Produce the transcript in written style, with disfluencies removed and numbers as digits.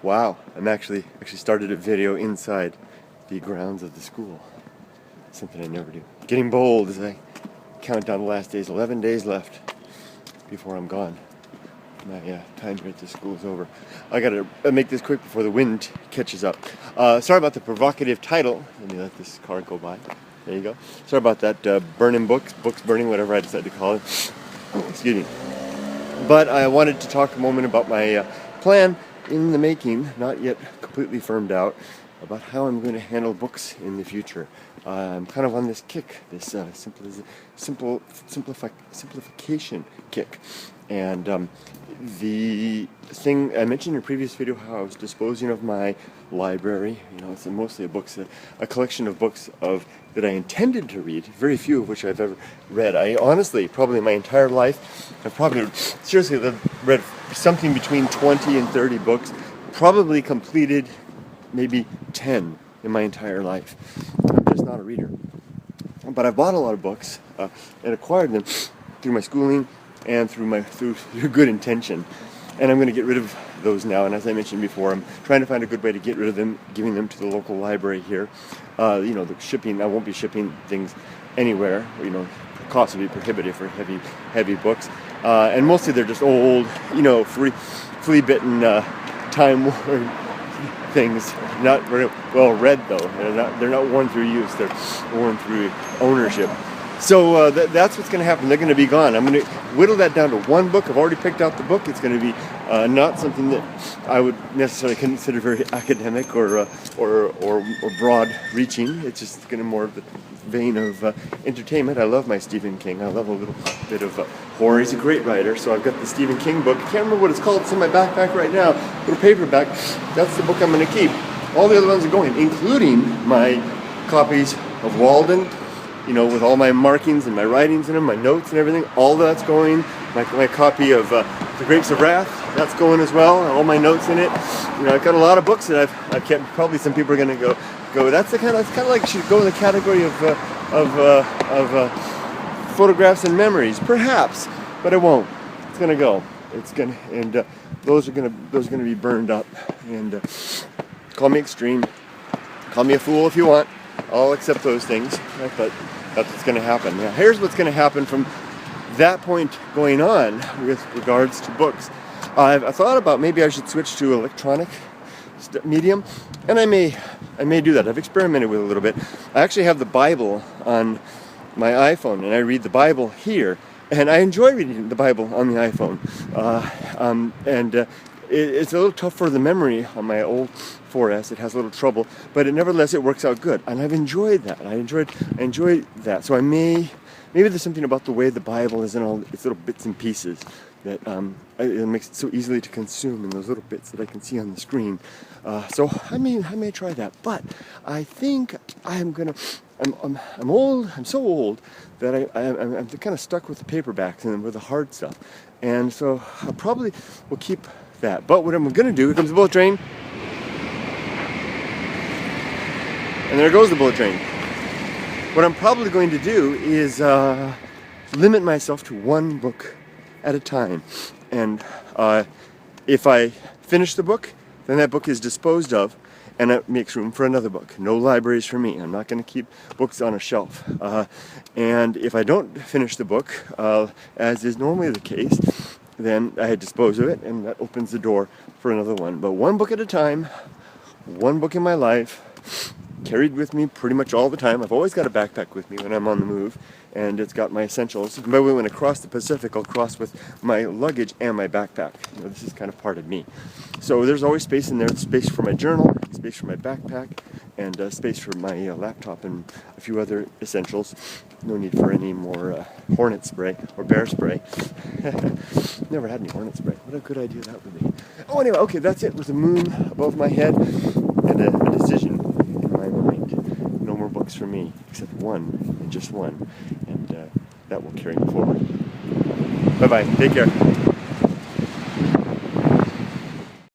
Wow, I'm actually started a video inside the grounds of the school. Something I never do. Getting bold as I count down the last days. 11 days left before I'm gone. My time here at the school is over. I gotta make this quick before the wind catches up. Sorry about the provocative title. Let me let this car go by. There you go. Sorry about that. Burning books burning, whatever I decided to call it. Excuse me. But I wanted to talk a moment about my plan in the making, not yet completely firmed out, about how I'm going to handle books in the future. I'm kind of on this kick, this simplification kick. And the thing I mentioned in a previous video, how I was disposing of my library. It's mostly a collection of books that I intended to read, very few of which I've ever read. I honestly, probably my entire life, I've probably seriously read something between 20 and 30 books, probably completed maybe 10 in my entire life. I'm just not a reader. But I've bought a lot of books and acquired them through my schooling and through good intention. And I'm going to get rid of those now. And as I mentioned before, I'm trying to find a good way to get rid of them, giving them to the local library here. The shipping, I won't be shipping things anywhere. The cost would be prohibitive for heavy books. And mostly they're just old, flea-bitten, time-worn things. Not very well read, though. They're not worn through use. They're worn through ownership. So that's what's going to happen. They're going to be gone. I'm going to whittle that down to one book. I've already picked out the book. It's going to be not something that I would necessarily consider very academic or broad-reaching. It's just going to more of the vein of entertainment. I love my Stephen King. I love a little bit of horror. He's a great writer. So I've got the Stephen King book. I can't remember what it's called. It's in my backpack right now. Little paperback. That's the book I'm going to keep. All the other ones are going, including my copies of Walden. With all my markings and my writings in them, my notes and everything, all that's going. My copy of The Grapes of Wrath, that's going as well, all my notes in it. I've got a lot of books that I've kept. Probably some people are going to go. It's kind of like should go in the category of photographs and memories, perhaps, but it won't. It's going to go. And those are going to be burned up. And call me extreme, call me a fool if you want. I'll accept those things, but that's what's going to happen. Now, here's what's going to happen from that point going on with regards to books. I thought about maybe I should switch to electronic medium, and I may do that. I've experimented with it a little bit. I actually have the Bible on my iPhone, and I read the Bible here, and I enjoy reading the Bible on the iPhone. It's a little tough for the memory on my old 4S. It has a little trouble, but nevertheless it works out good, and I've enjoyed that. I enjoyed that. So maybe there's something about the way the Bible is in all its little bits and pieces that it makes it so easily to consume in those little bits that I can see on the screen. So I may try that, but I think I'm old. I'm so old that I'm kind of stuck with the paperbacks and with the hard stuff, and so I probably will keep that. But what I'm going to do, here comes the bullet train, and there goes the bullet train. What I'm probably going to do is limit myself to one book at a time, and if I finish the book, then that book is disposed of, and it makes room for another book. No libraries for me. I'm not going to keep books on a shelf. And if I don't finish the book, as is normally the case, then I dispose of it, and that opens the door for another one. But one book at a time, one book in my life, carried with me pretty much all the time. I've always got a backpack with me when I'm on the move, and it's got my essentials. By the way, when I cross the Pacific, I'll cross with my luggage and my backpack. This is kind of part of me. So there's always space in there, space for my journal, space for my backpack, and space for my laptop and a few other essentials. No need for any more hornet spray or bear spray. Never had any hornet spray. What a good idea that would be. Oh, anyway, okay, that's it. With the moon above my head and a decision in my mind. No more books for me, except one, and just one. And that will carry me forward. Bye-bye. Take care.